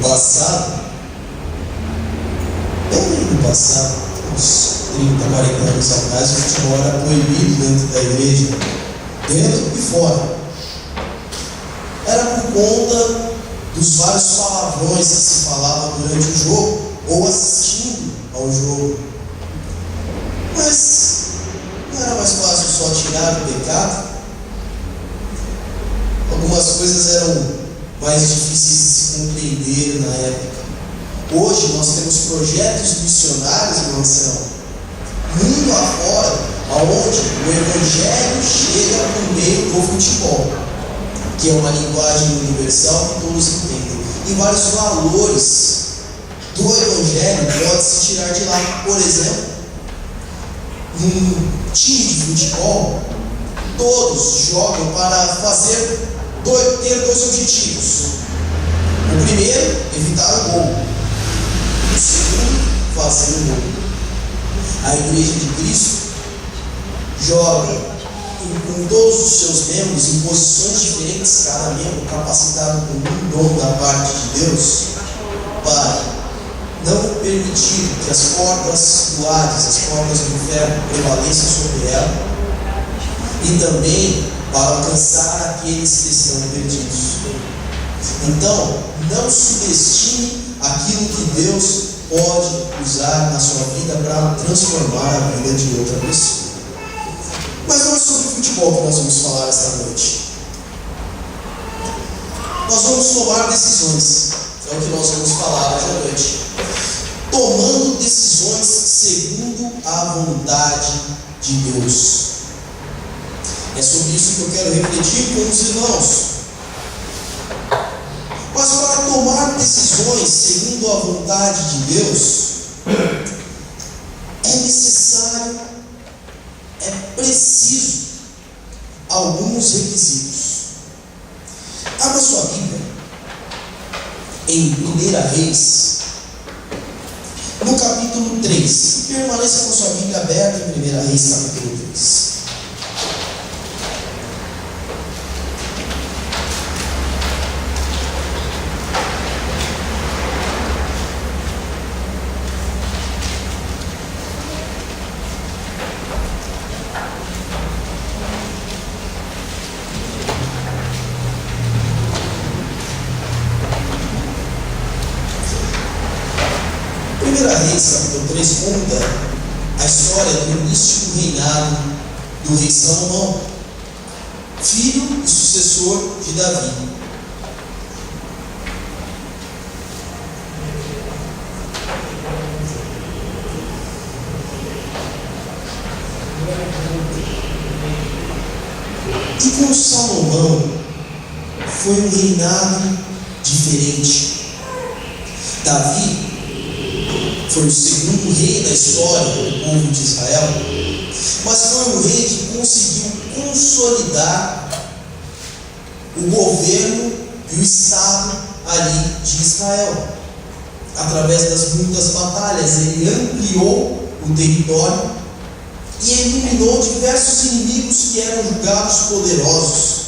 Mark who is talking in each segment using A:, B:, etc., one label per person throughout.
A: passado, bem no passado, uns 30, 40 anos atrás, o futebol era proibido dentro da igreja, dentro e fora. Era por conta dos vários palavrões que se falavam durante o jogo, ou assistindo ao jogo. Mas não era mais fácil só tirar o pecado? Algumas coisas eram mais difíceis de se compreender na época. Hoje nós temos projetos missionários, irmãos, mundo afora, aonde o Evangelho chega por meio do futebol, que é uma linguagem universal que todos entendem. E vários valores do Evangelho podem se tirar de lá. Por exemplo, num time de futebol, todos jogam para ter dois objetivos. O primeiro, evitar o gol. O segundo, fazer o gol. A Igreja de Cristo joga com todos os seus membros em posições diferentes, cada membro capacitado por um dom da parte de Deus, para não permitir que as portas do Hades, as portas do inferno prevaleçam sobre ela, e também para alcançar aqueles que estão perdidos. Então, não subestime aquilo que Deus pode usar na sua vida para transformar a vida de outra pessoa. Mas não é sobre futebol que nós vamos falar esta noite. Nós vamos tomar decisões. É o que nós vamos falar hoje à noite. Tomando decisões segundo a vontade de Deus. É sobre isso que eu quero refletir com os irmãos. Mas para tomar decisões segundo a vontade de Deus, é necessário, é preciso alguns requisitos. Abra sua Bíblia em 1 Reis, no capítulo 3. Permaneça com sua Bíblia aberta em 1 Reis, capítulo 3. Reis, capítulo 3, conta a história do início do reinado do rei Salomão, filho e sucessor de Davi. E com Salomão foi um reinado diferente. Davi foi o segundo rei da história do povo de Israel, mas foi um rei que conseguiu consolidar o governo e o estado ali de Israel. Através das muitas batalhas, ele ampliou o território e eliminou diversos inimigos que eram julgados poderosos,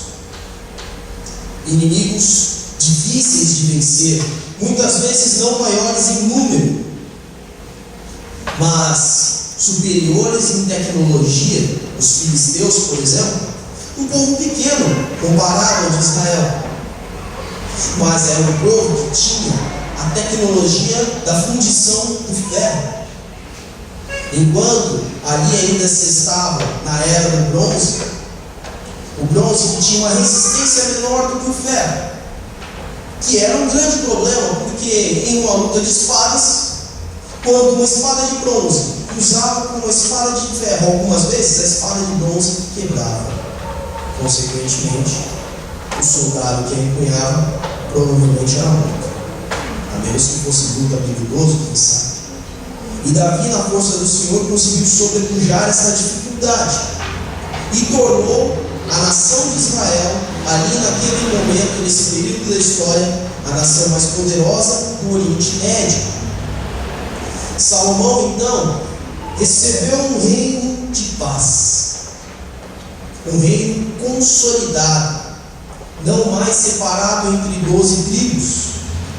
A: inimigos difíceis de vencer, muitas vezes não maiores em número, mas superiores em tecnologia. Os filisteus, por exemplo, um povo pequeno comparado ao de Israel, mas era um povo que tinha a tecnologia da fundição do ferro. Enquanto ali ainda se estava na era do bronze, o bronze tinha uma resistência menor do que o ferro, que era um grande problema, porque em uma luta de espadas, quando uma espada de bronze cruzava com uma espada de ferro, algumas vezes a espada de bronze quebrava. Consequentemente, o soldado que a empunhava provavelmente era morto, a menos que fosse muito habilidoso, quem sabe. E Davi, na força do Senhor, conseguiu sobrepujar essa dificuldade e tornou a nação de Israel, ali naquele momento, nesse período da história, a nação mais poderosa do Oriente Médio. Salomão, então, recebeu um reino de paz, um reino consolidado, não mais separado entre 12 tribos,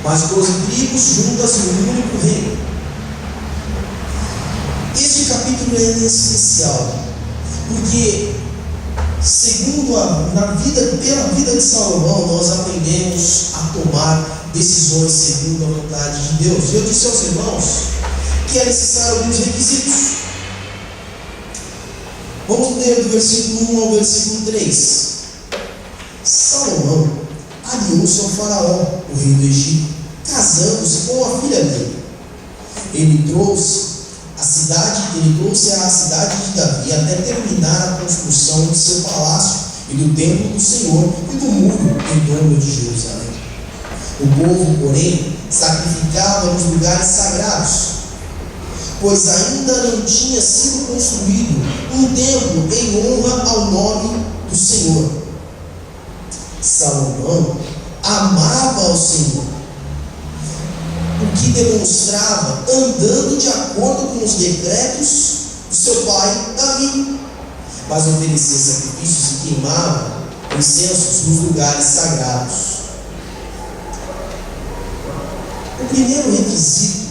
A: mas 12 tribos juntas no único reino. Este capítulo é especial, porque pela vida de Salomão, nós aprendemos a tomar decisões segundo a vontade de Deus. E eu disse aos irmãos que é necessário alguns requisitos. Vamos ler do versículo 1 ao versículo 3. Salomão aliou-se ao faraó, o rei do Egito, casando-se com a filha dele. Ele trouxe a cidade de Davi até terminar a construção de seu palácio e do templo do Senhor e do muro em torno de Jerusalém. O povo, porém, sacrificava nos lugares sagrados, pois ainda não tinha sido construído um templo em honra ao nome do Senhor. Salomão amava ao Senhor, o que demonstrava andando de acordo com os decretos do seu pai Davi, mas oferecia sacrifícios e queimava incensos nos lugares sagrados. O primeiro requisito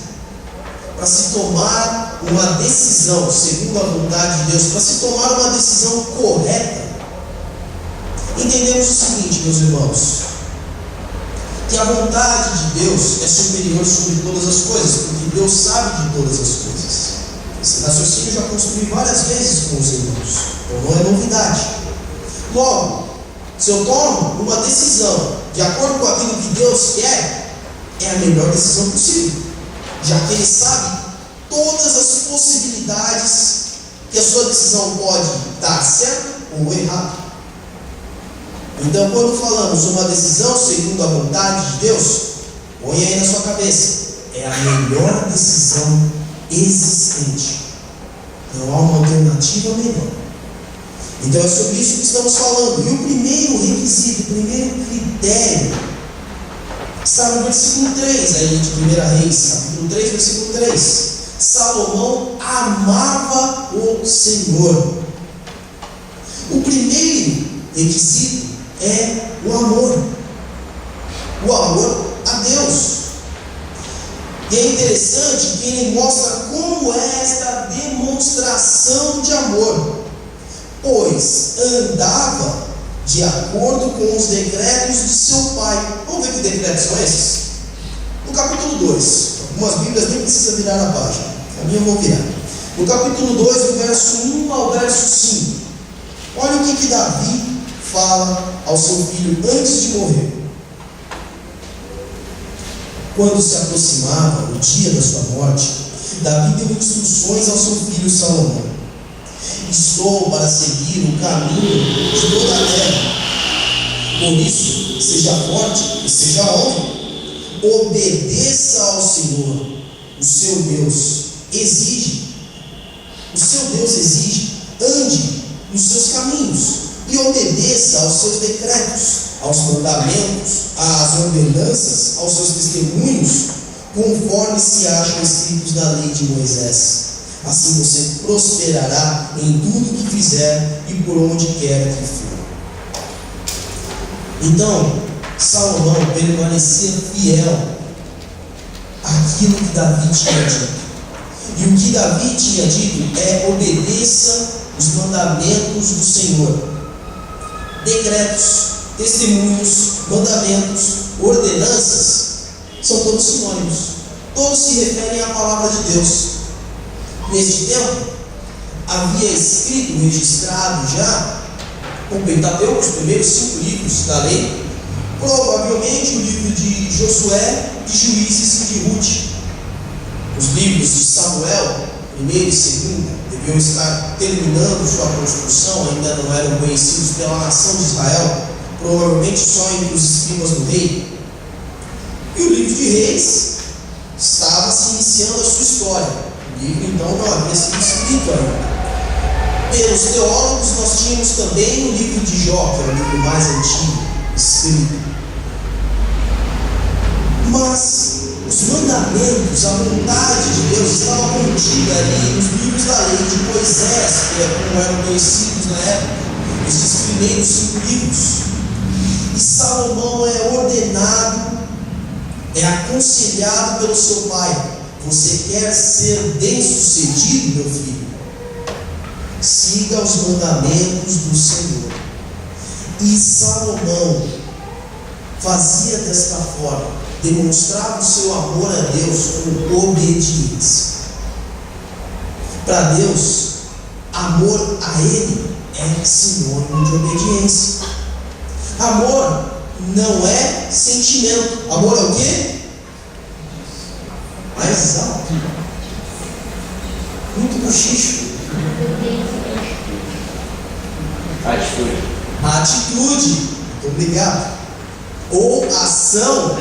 A: para se tomar uma decisão segundo a vontade de Deus, para se tomar uma decisão correta, entendemos o seguinte, meus irmãos, que a vontade de Deus é superior sobre todas as coisas, porque Deus sabe de todas as coisas. Esse raciocínio eu já construí várias vezes com os irmãos, então não é novidade. Logo, se eu tomo uma decisão de acordo com aquilo que Deus quer, é a melhor decisão possível, já que Ele sabe todas as possibilidades que a sua decisão pode dar certo ou errado. Então, quando falamos uma decisão segundo a vontade de Deus, põe aí na sua cabeça, é a melhor decisão existente. Não há uma alternativa melhor. Então é sobre isso que estamos falando. E o primeiro requisito, o primeiro critério, está no versículo 3, aí de 1 Reis, capítulo 3, versículo 3. Salomão amava o Senhor. O primeiro requisito é o amor a Deus. E é interessante que ele mostra como é esta demonstração de amor, pois andava de acordo com os decretos de seu pai. Vamos ver que decretos são esses? No capítulo 2, algumas bíblias nem precisa virar a página, a minha eu vou virar. No capítulo 2, do verso 1 ao verso 5, olha o que Davi fala ao seu filho antes de morrer. Quando se aproximava o dia da sua morte, Davi deu instruções ao seu filho Salomão: estou para seguir o caminho de toda a terra, por isso seja forte e seja homem, obedeça ao Senhor, o seu Deus exige, ande nos seus caminhos e obedeça aos seus decretos, aos mandamentos, às ordenanças, aos seus testemunhos, conforme se acham escritos na lei de Moisés. Assim você prosperará em tudo que fizer e por onde quer que for. Então, Salomão permanecia fiel àquilo que Davi tinha dito. E o que Davi tinha dito é: obedeça os mandamentos do Senhor. Decretos, testemunhos, mandamentos, ordenanças, são todos sinônimos. Todos se referem à palavra de Deus. Neste tempo, havia escrito, registrado já, o Pentateuco, os primeiros 5 livros da lei, provavelmente o livro de Josué, de Juízes e de Ruth. Os livros de Samuel, 1º e 2º, deviam estar terminando sua construção, ainda não eram conhecidos pela nação de Israel, provavelmente só entre os escribas do rei. E o livro de Reis estava se iniciando a sua história. O livro então não havia sido escrito ainda. Pelos teólogos, nós tínhamos também o livro de Jó, que é o livro mais antigo escrito. Mas os mandamentos, a vontade de Deus estava contida ali nos livros da lei de Moisés, que é como eram conhecidos na época, esses primeiros 5 livros. E Salomão é ordenado é aconselhado pelo seu pai: você quer ser bem-sucedido, meu filho? Siga os mandamentos do Senhor. E Salomão fazia desta forma, demonstrava o seu amor a Deus com obediência. Para Deus, amor a Ele é sinônimo de obediência. Amor não é sentimento. Amor é o quê? Mais alto. Muito cochicho. Atitude. Muito obrigado. Ou ação.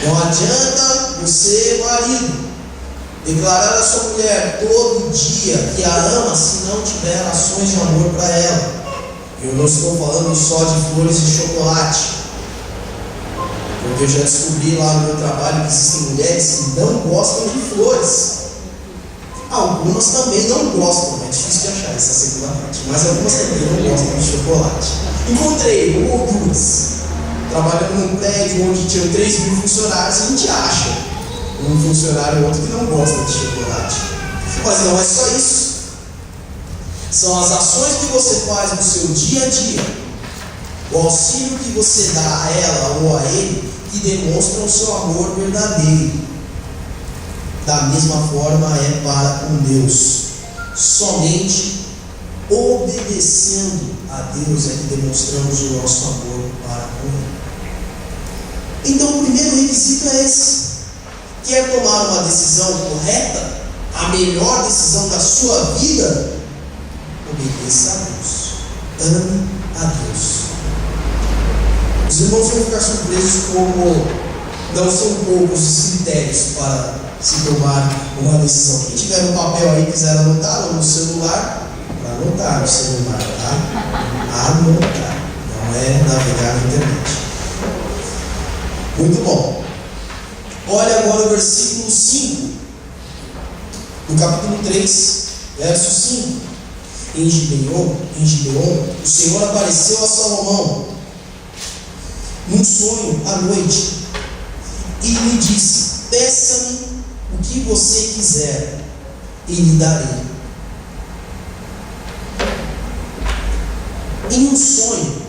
A: Não adianta você, marido, declarar a sua mulher todo dia que a ama se não tiver ações de amor para ela. Eu não estou falando só de flores e chocolate, porque eu já descobri lá no meu trabalho que existem mulheres que não gostam de flores. Algumas também não gostam, é difícil de achar essa segunda parte, mas algumas também não gostam de chocolate. Encontrei uma ou duas, trabalhando num prédio onde tinham 3.000 funcionários, a gente acha um funcionário ou outro que não gosta de chocolate. Mas não é só isso. São as ações que você faz no seu dia a dia, o auxílio que você dá a ela ou a ele, que demonstram o seu amor verdadeiro. Da mesma forma é para com Deus. Somente obedecendo a Deus é que demonstramos o nosso amor para com Ele. Então o primeiro requisito é esse. Quer tomar uma decisão correta, a melhor decisão da sua vida? Obedeça a Deus. Ame a Deus. Os irmãos vão ficar surpresos como não são poucos os critérios para se tomar uma decisão. Quem tiver um papel aí, quiser anotar, ou no celular, para anotar no celular, tá? Anotar. Não é navegar na internet. Muito bom. Olha agora o versículo 5 do capítulo 3, verso 5. Em Gibeon, o Senhor apareceu a Salomão num sonho à noite e lhe disse: peça-me o que você quiser e lhe darei. Em um sonho,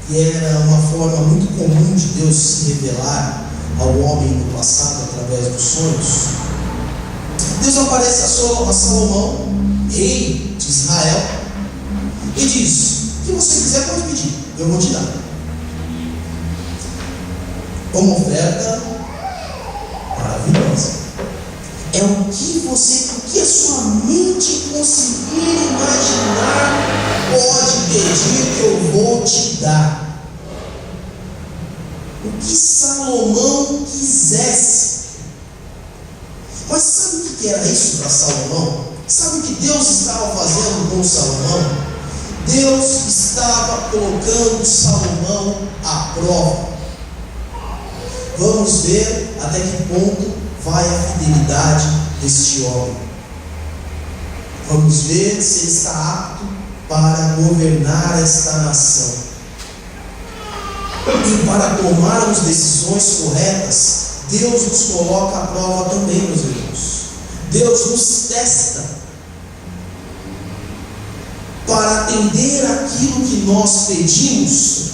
A: que era uma forma muito comum de Deus se revelar ao homem no passado através dos sonhos, Deus aparece a Salomão, rei de Israel, e diz: o que você quiser pode pedir, eu vou te dar. Uma oferta maravilhosa. É o que a sua mente conseguir imaginar, pode pedir que eu vou te dar. O que Salomão quisesse. Mas sabe o que era isso para Salomão? Sabe o que Deus estava fazendo com Salomão? Deus estava colocando Salomão à prova. Vamos ver até que ponto vai a fidelidade deste homem. Vamos ver se ele está apto para governar esta nação. E para tomarmos decisões corretas, Deus nos coloca à prova também, meus irmãos. Deus nos testa para atender aquilo que nós pedimos.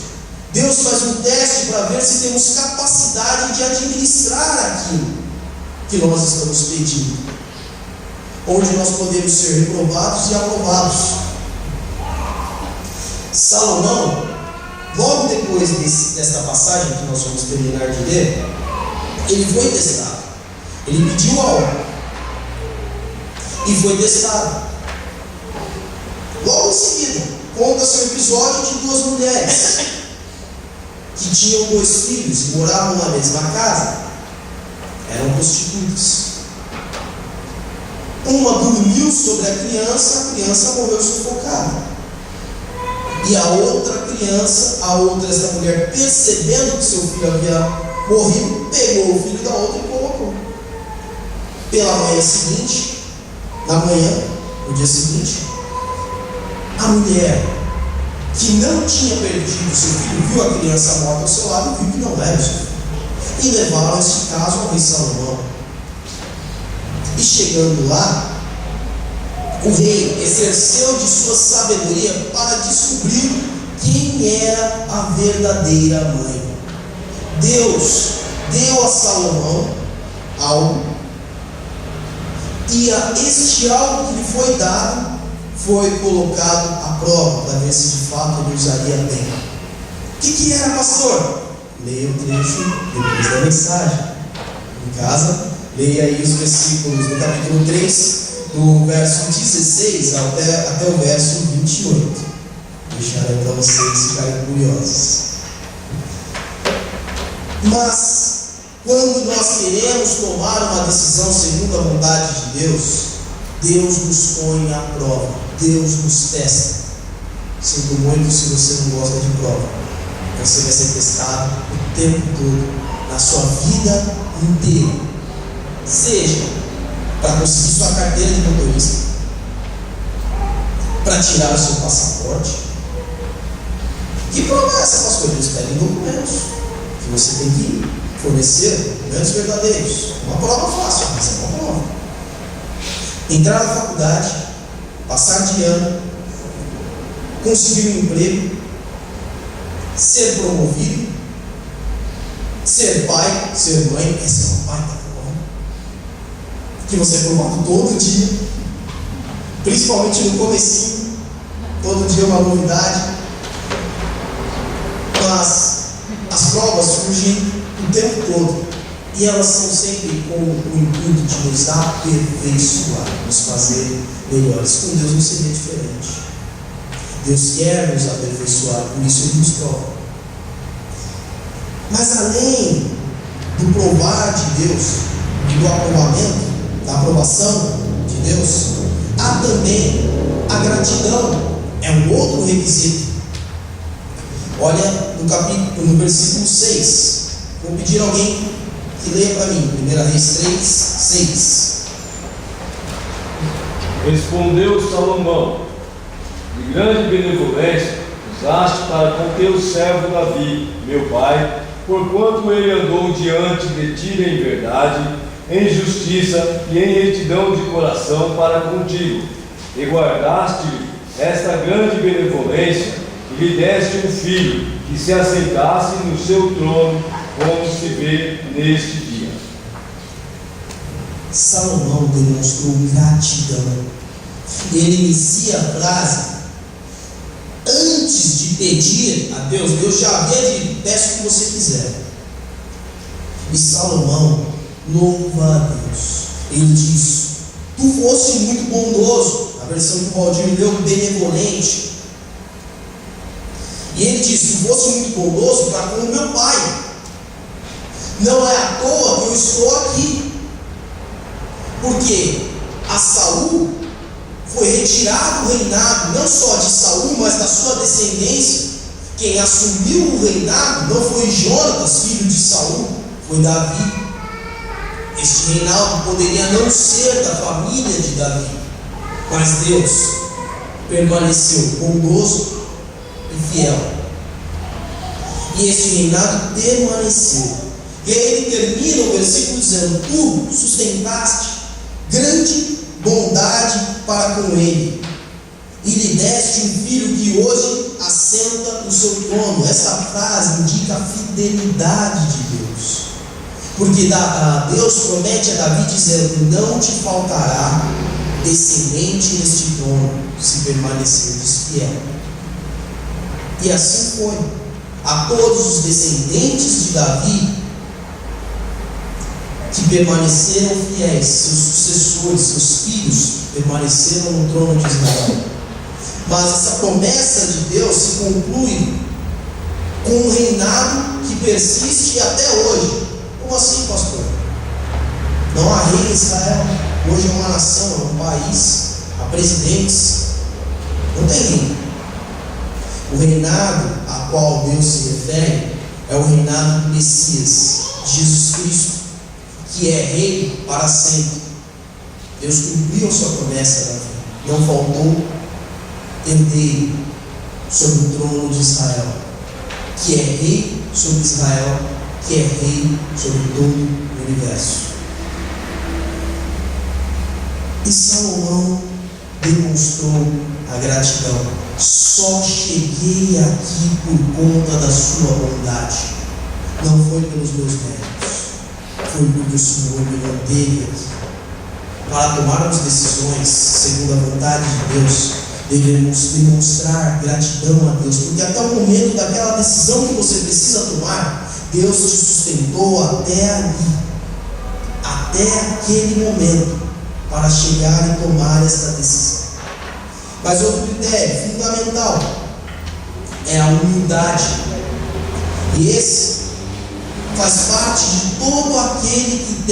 A: Deus faz um teste para ver se temos capacidade de administrar aquilo que nós estamos pedindo, onde nós podemos ser reprovados e aprovados. Salomão, logo depois desta passagem que nós vamos terminar de ler, ele foi testado. Ele pediu algo e foi testado. Logo em seguida, conta-se o episódio de duas mulheres que tinham 2 filhos e moravam na mesma casa. Eram prostitutas. Uma dormiu sobre a criança morreu sufocada. E a outra, essa mulher, percebendo que seu filho havia morrido, pegou o filho da outra e colocou. Pela manhã seguinte, no dia seguinte, a mulher que não tinha perdido seu filho, viu a criança morta ao seu lado e viu que não era o seu filho. e levaram este caso ao rei Salomão. E chegando lá, o rei exerceu de sua sabedoria para descobrir quem era a verdadeira mãe. Deus deu a Salomão algo, e este algo que lhe foi dado foi colocado à prova para ver se de fato ele usaria bem. O que era, pastor? Leia o trecho depois da mensagem. Em casa, leia aí os versículos do capítulo 3, do verso 16 até o verso 28. Deixarei para vocês ficarem curiosos. Mas, quando nós queremos tomar uma decisão segundo a vontade de Deus, Deus nos põe à prova, Deus nos testa. Sinto muito se você não gosta de prova. Você vai ser testado o tempo todo, na sua vida inteira. Seja para conseguir sua carteira de motorista, para tirar o seu passaporte. Que prova é essa, pastor? Eles pedem documentos que você tem que fornecer, documentos verdadeiros. Uma prova fácil, mas é uma prova. Entrar na faculdade, passar de ano, conseguir um emprego, ser promovido, ser pai, ser mãe. Essa é uma baita prova que você é provado todo dia, principalmente no comecinho. Todo dia é uma novidade. Mas as provas surgem o tempo todo, e elas são sempre com o intuito de nos aperfeiçoar, nos fazer melhores. Com Deus não seria diferente. Deus quer nos aperfeiçoar, por isso Ele nos prova. Mas além do provar de Deus e do aprovamento, da aprovação de Deus, há também a gratidão. É um outro requisito. Olha no versículo 6. Vou pedir a alguém que leia para mim, 1 Reis 3, 6.
B: Respondeu Salomão: de grande benevolência usaste para com teu servo Davi, meu pai, porquanto ele andou diante de ti em verdade, em justiça e em retidão de coração para contigo, e guardaste-lhe esta grande benevolência, e lhe deste um filho, que se assentasse no seu trono, como se vê neste dia.
A: Salomão demonstrou gratidão. Ele inicia a frase antes de pedir a Deus. Deus já havia dito: peça o que você quiser. E Salomão louva a Deus. Ele diz: tu foste muito bondoso. A versão que o Valdir leu, benevolente. E ele diz: tu foste muito bondoso para com o meu pai. Não é à toa que eu estou aqui, porque a Saul foi retirado o reinado, não só de Saul, mas da sua descendência. Quem assumiu o reinado não foi Jonatas, filho de Saul, foi Davi. Este reinado poderia não ser da família de Davi, mas Deus permaneceu bondoso e fiel, e este reinado permaneceu. E aí ele termina o versículo dizendo: tu sustentaste grande bondade para com ele, e lhe deste um filho que hoje assenta no seu trono. Essa frase indica a fidelidade de Deus, porque Deus promete a Davi dizendo: não te faltará descendente neste trono, se permaneceres fiel. E assim foi. A todos os descendentes de Davi que permaneceram fiéis, seus sucessores, seus filhos, permaneceram no trono de Israel. Mas essa promessa de Deus se conclui com um reinado que persiste até hoje. Como assim, pastor? Não há rei em Israel. Hoje é uma nação, é um país, há presidentes, não tem rei. O reinado a qual Deus se refere é o reinado do Messias, Jesus Cristo, que é rei para sempre. Deus cumpriu a sua promessa, Davi. Não faltou herdeiro sobre o trono de Israel, que é rei sobre Israel que é rei sobre todo o universo. E Salomão demonstrou a gratidão. Só cheguei aqui por conta da sua bondade. Não foi pelos meus méritos. Foi porque o Senhor me manteve aqui. Para tomarmos decisões segundo a vontade de Deus, devemos demonstrar gratidão a Deus, porque até o momento daquela decisão que você precisa tomar, Deus te sustentou até ali, até aquele momento, para chegar e tomar esta decisão. Mas outro critério fundamental é a humildade, e esse faz parte de todo aquele que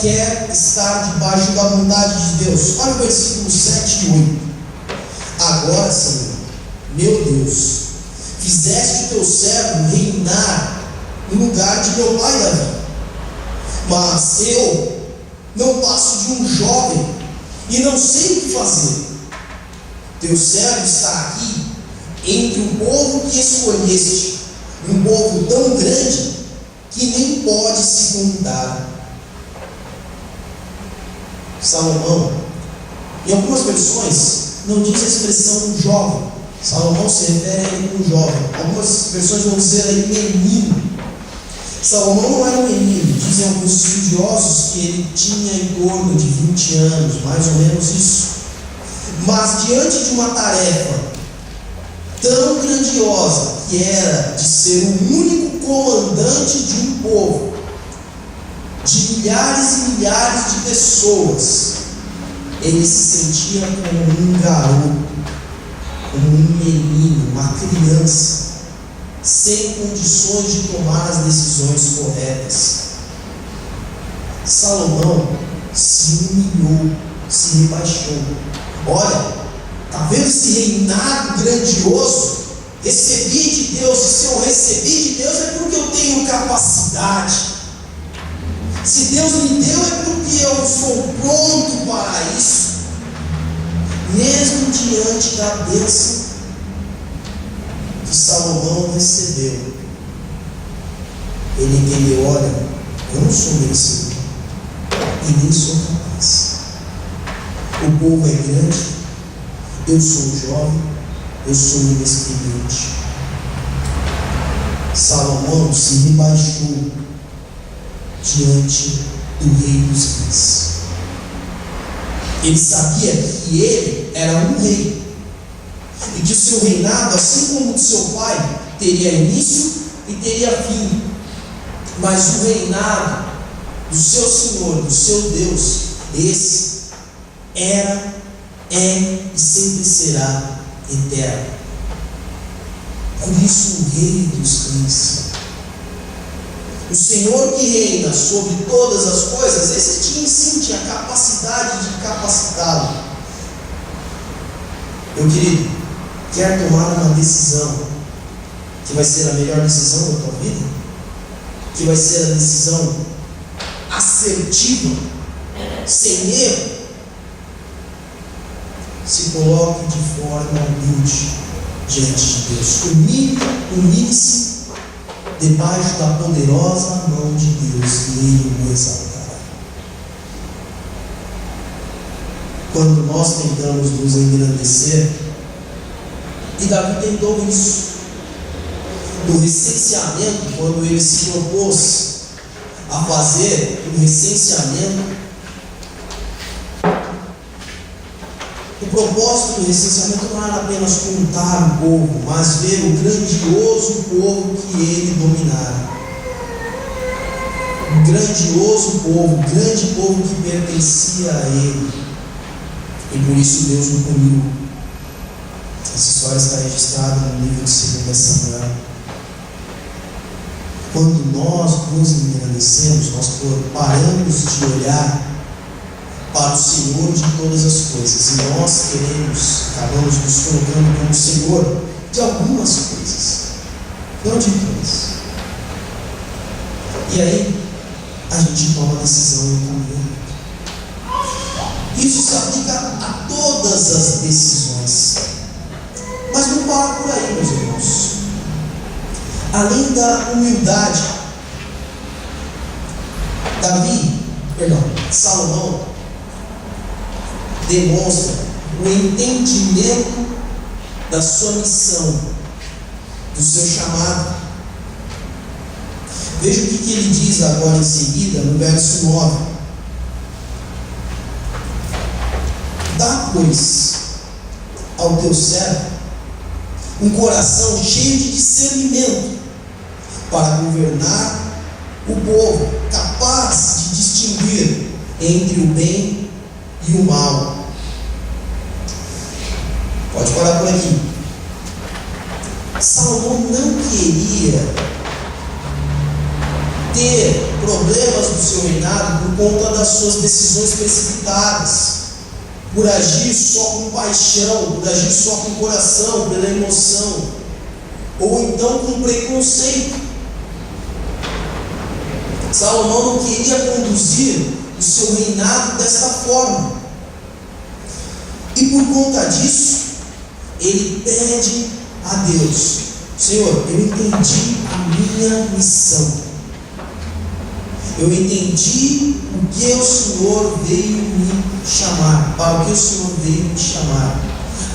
A: quer estar debaixo da vontade de Deus. Olha o versículo 7 e 8. Agora, Senhor, meu Deus, fizeste o teu servo reinar no lugar de meu pai Davi. Mas eu não passo de um jovem e não sei o que fazer. Teu servo está aqui entre o povo que escolheste, um povo tão grande que nem pode se contar. Salomão, em algumas versões, não diz a expressão jovem. Salomão se refere a ele como jovem. Algumas versões vão dizer a ele menino. Salomão não era um menino. Dizem alguns estudiosos que ele tinha em torno de 20 anos, mais ou menos isso. Mas diante de uma tarefa tão grandiosa, que era de ser o único comandante de um povo, de milhares e milhares de pessoas, ele se sentia como um garoto, como um menino, uma criança, sem condições de tomar as decisões corretas. Salomão se humilhou, se rebaixou. Olha, está vendo esse reinado grandioso? Recebi de Deus, e se eu recebi de Deus é porque eu tenho capacidade. Se Deus me deu é porque eu sou pronto para isso. Mesmo diante da bênção que Salomão recebeu, ele entendeu: olha, eu não sou merecedor e nem sou capaz. O povo é grande, eu sou jovem, eu sou inexperiente. Salomão se rebaixou diante do Rei dos Reis. Ele sabia que ele era um rei, e que o seu reinado, assim como o de seu pai, teria início e teria fim. Mas o reinado do seu Senhor, do seu Deus, esse era, é e sempre será eterno. Por isso, o Rei dos Reis, o Senhor que reina sobre todas as coisas, esse tinha a capacidade de capacitá-lo. Meu querido, quer tomar uma decisão que vai ser a melhor decisão da tua vida? Que vai ser a decisão assertiva, sem erro? Se coloque de forma humilde diante de Deus. Humilhe-se debaixo da poderosa mão de Deus, e Ele o exaltará. Quando nós tentamos nos engrandecer, e Davi tentou isso, no recenseamento, quando ele se propôs a fazer um recenseamento, o propósito do recenseamento não era apenas contar o povo, mas ver o grandioso povo que ele dominara. Um grandioso povo, um grande povo que pertencia a ele. E por isso Deus o puniu. Essa história está registrada no livro de 2 Samuel. Quando nós nos engrandecemos, nós paramos de olhar para o Senhor de todas as coisas, e nós acabamos nos colocando como Senhor de algumas coisas, não de todas. E aí a gente toma a decisão e caminha. Isso se aplica a todas as decisões, mas não para por aí, meus irmãos. Além da humildade, Salomão demonstra o entendimento da sua missão, do seu chamado. Veja o que ele diz agora em seguida, no verso 9. Dá, pois, ao teu servo um coração cheio de discernimento, para governar o povo, capaz de distinguir entre o bem e o mal. Pode parar por aqui. Salomão não queria ter problemas no seu reinado por conta das suas decisões precipitadas, por agir só com paixão, por agir só com coração, pela emoção, ou então com preconceito. Salomão não queria conduzir o seu reinado desta forma, e por conta disso ele pede a Deus: Senhor, eu entendi a minha missão, eu entendi o que o Senhor veio me chamar, para o que o Senhor veio me chamar.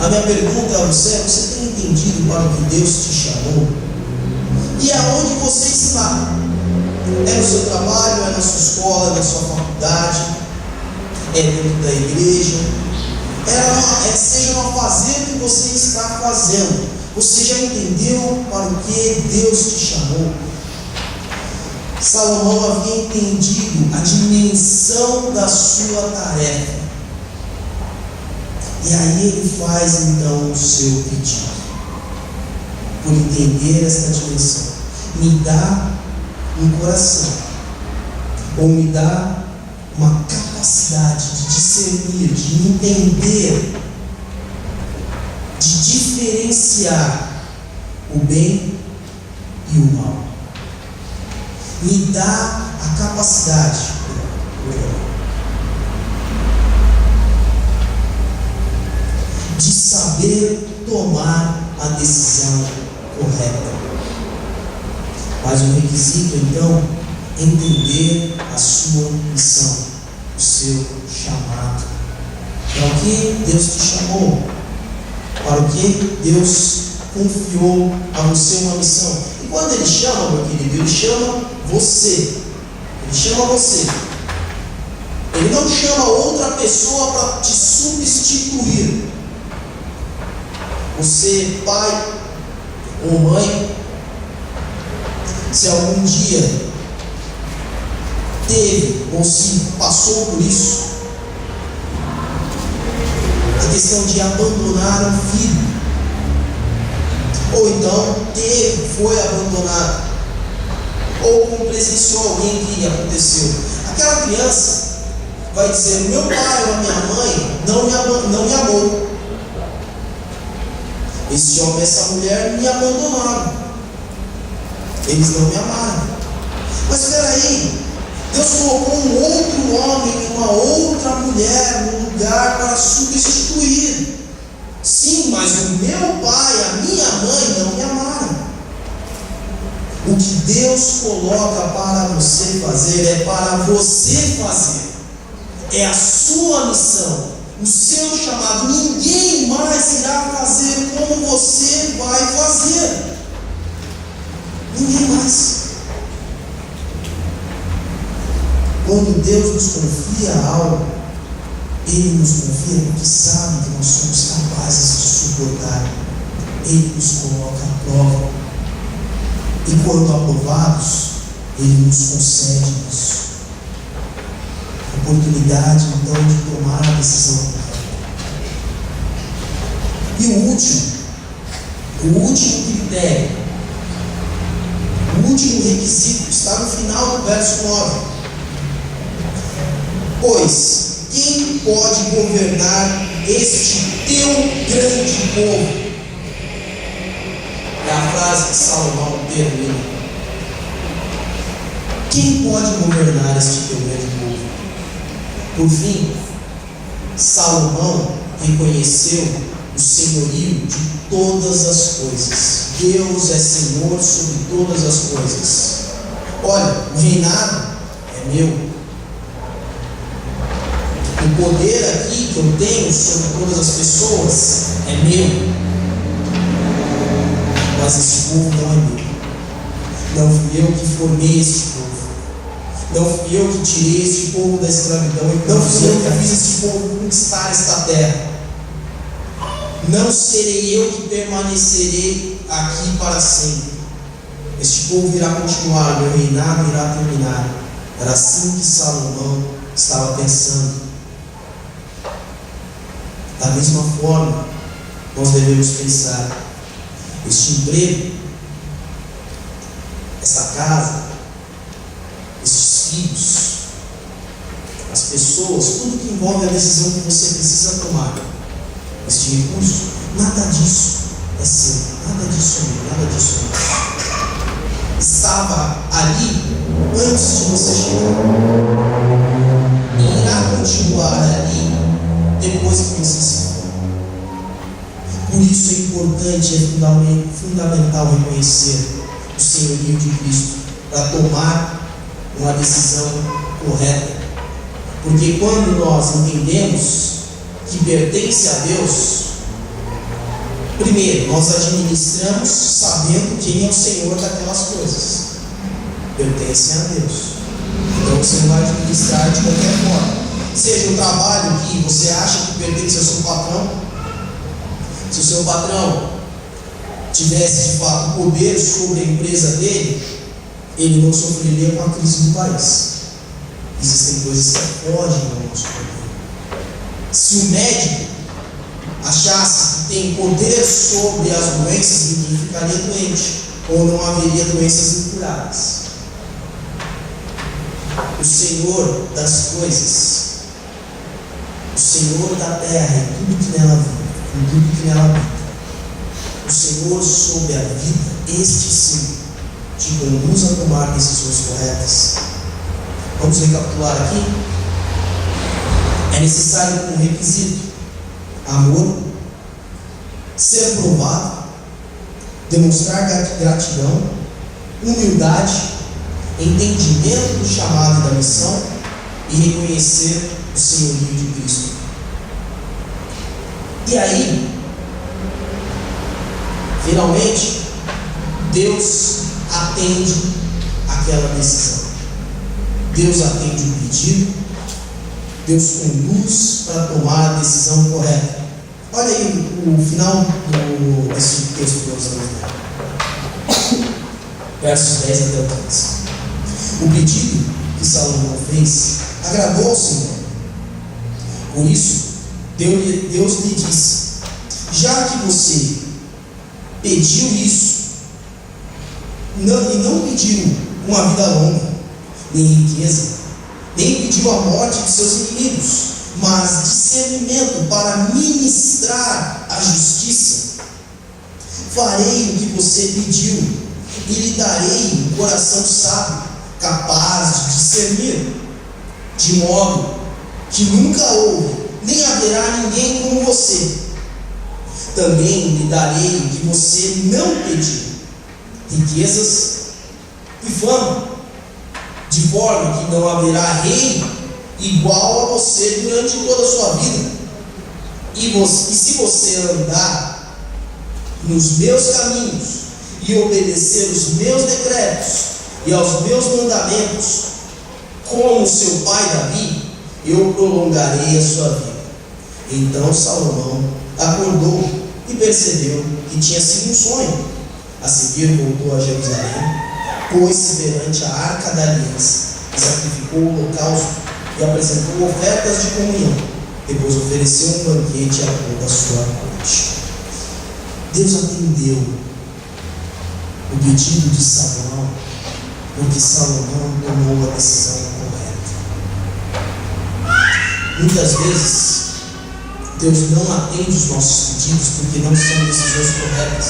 A: A minha pergunta a você é: você tem entendido para o que Deus te chamou? E aonde você está? É no seu trabalho, é na sua escola, na sua faculdade, é dentro da igreja, seja no fazer que você está fazendo. Você já entendeu para o que Deus te chamou? Salomão havia entendido a dimensão da sua tarefa, e aí ele faz então o seu pedido, por entender essa dimensão. Me dá um coração, ou me dá uma capacidade de discernir, de entender, de diferenciar o bem e o mal. Me dá a capacidade de saber tomar a decisão correta. Mas o requisito, então, é entender a sua missão, o seu chamado. Para o que Deus te chamou? Para o que Deus confiou a você uma missão? E quando Ele chama, meu querido, Ele chama você. Ele chama você. Ele não chama outra pessoa para te substituir. Você, pai ou mãe, se algum dia teve ou se passou por isso, a questão de abandonar um filho, ou então foi abandonado, ou presenciou alguém que aconteceu, aquela criança vai dizer: meu pai ou a minha mãe não me amou, esse homem e essa mulher me abandonaram, eles não me amaram. Mas espera aí, Deus colocou um outro homem, uma outra mulher no lugar para substituir. Sim, mas o meu pai, a minha mãe não me amaram. O que Deus coloca para você fazer é para você fazer. É a sua missão, o seu chamado. Ninguém mais irá fazer como você vai fazer. Ninguém mais. Quando Deus nos confia algo, Ele nos confia porque sabe que nós somos capazes de suportar. Ele nos coloca à prova. E quando aprovados, Ele nos concede isso. A oportunidade então de tomar a decisão correta. E o último critério, o último requisito está no final do verso 9. Pois quem pode governar este teu grande povo? É a frase que Salomão termina. Quem pode governar este teu grande povo? Por fim, Salomão reconheceu o senhorio de todas as coisas. Deus é Senhor sobre todas as coisas. Olha, o reinado é meu, O poder aqui que eu tenho sobre todas as pessoas é meu, mas esse povo não é meu. Não fui eu que formei esse povo. Não fui eu que tirei esse povo da escravidão. Não fui eu que fiz esse povo conquistar esta terra. Não serei eu que permanecerei aqui para sempre. Este povo irá continuar, meu reinado irá terminar. Era assim que Salomão estava pensando. Da mesma forma, nós devemos pensar: este emprego, esta casa, estes filhos, as pessoas, tudo que envolve a decisão que você precisa tomar, este recurso, nada disso é seu, nada disso é meu, nada disso é meu. Estava ali antes de você chegar e irá continuar ali depois que você se for. Por isso é importante, é fundamental reconhecer o senhorio de Cristo para tomar uma decisão correta. Porque quando nós entendemos que pertence a Deus, primeiro, nós administramos sabendo quem é o Senhor daquelas coisas. Pertencem a Deus. Então você não vai administrar de qualquer forma. Seja um trabalho que você acha que pertence ao seu patrão. Se o seu patrão tivesse de fato poder sobre a empresa dele, ele não sofreria com a crise do país. Existem coisas que fogem ao nosso poder. Se o médico achasse que tem poder sobre as doenças, ninguém ficaria doente, ou não haveria doenças incuráveis. O Senhor das coisas, o Senhor da terra e tudo que nela vive, e tudo que nela habita, o Senhor sobre a vida, este sim te conduz a tomar decisões corretas. Vamos recapitular aqui. É necessário um requisito: amor, ser provado, demonstrar gratidão, humildade, entendimento do chamado e da missão e reconhecer o senhorio de Cristo. E aí, finalmente, Deus atende aquela decisão. Deus atende o pedido, Deus conduz para tomar a decisão correta. Olha aí o final desse texto que nós vamos ler. Versos 10 até o 15. O pedido que Salomão fez agradou ao Senhor. Por isso, Deus lhe disse: já que você pediu isso, e não pediu uma vida longa, nem riqueza, nem pediu a morte de seus inimigos, mas discernimento para ministrar a justiça, farei o que você pediu e lhe darei um coração sábio, capaz de discernir, de modo que nunca houve, nem haverá ninguém como você. Também lhe darei o que você não pediu, riquezas e fama, de forma que não haverá rei igual a você durante toda a sua vida. E se você andar nos meus caminhos e obedecer os meus decretos e aos meus mandamentos, como seu pai Davi, eu prolongarei a sua vida. Então Salomão acordou e percebeu que tinha sido um sonho. A seguir voltou a Jerusalém, pôs-se perante a arca da aliança, e sacrificou o holocausto e apresentou ofertas de comunhão. Depois ofereceu um banquete a toda a sua corte. Deus atendeu o pedido de Salomão, porque Salomão tomou a decisão correta. Muitas vezes Deus não atende os nossos pedidos porque não são decisões corretas,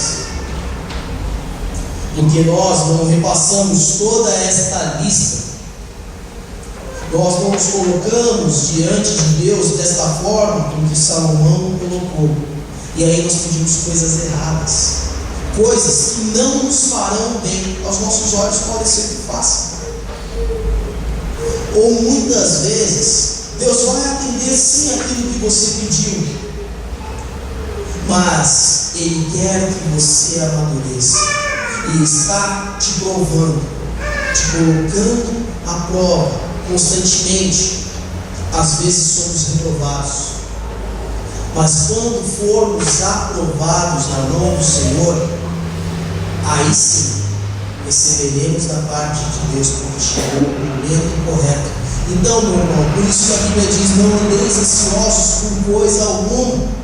A: porque nós não repassamos toda esta lista, nós não nos colocamos diante de Deus desta forma como que Salomão colocou, e aí nós pedimos coisas erradas, coisas que não nos farão bem. Aos nossos olhos pode ser que façam, ou muitas vezes Deus vai atender sim aquilo que você pediu, mas Ele quer que você amadureça. E está te provando, te colocando à prova constantemente. Às vezes somos reprovados, mas quando formos aprovados na mão do Senhor, aí sim receberemos da parte de Deus, porque chegou o momento correto. Então, meu irmão, por isso que a Bíblia diz: não andeis ansiosos por coisa alguma.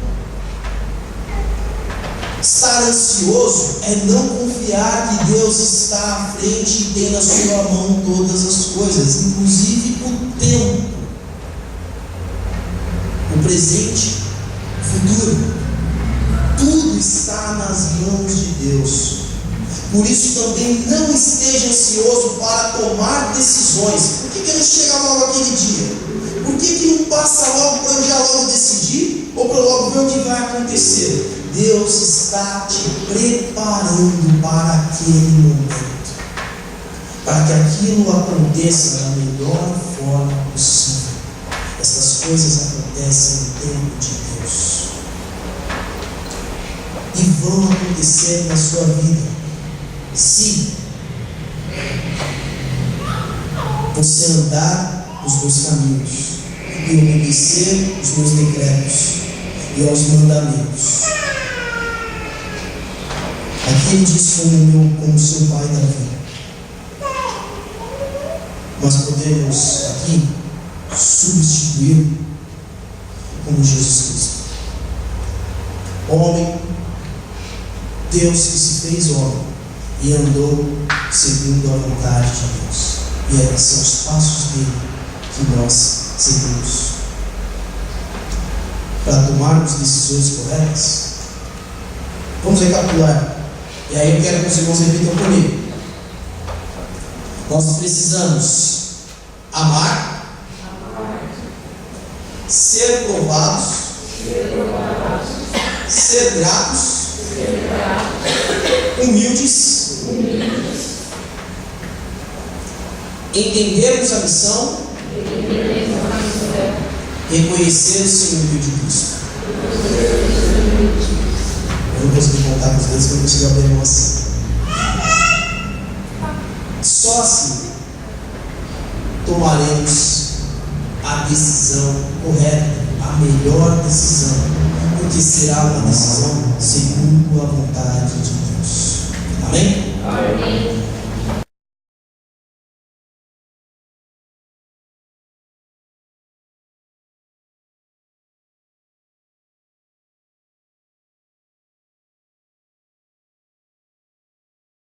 A: Estar ansioso é não confiar que Deus está à frente e tem na sua mão todas as coisas, inclusive o tempo, o presente, o futuro. Tudo está nas mãos de Deus. Por isso também não esteja ansioso para tomar decisões. Por que não chega logo aquele dia? Por que não passa logo para eu já logo decidir? Ou para eu logo ver o que vai acontecer? Deus está te preparando para aquele momento, para que aquilo aconteça da melhor forma possível. Essas coisas acontecem no tempo de Deus e vão acontecer na sua vida, se você andar nos meus caminhos e obedecer os meus decretos e aos mandamentos. Aqui ele diz como seu pai Davi. Nós podemos aqui substituir como Jesus Cristo. Homem, Deus que se fez homem e andou segundo a vontade de Deus. E são os passos dele que nós seguimos. Para tomarmos decisões corretas, vamos recapitular. E aí eu quero que os irmãos repitam comigo. Nós precisamos amar, ser provados, ser gratos, humildes, entendermos a missão, reconhecer o senhorio de Cristo. Eu não consegui contar com os dedos, porque eu não consegui abrir a mão assim. Só assim tomaremos a decisão correta, a melhor decisão, porque será uma decisão segundo a vontade de Deus.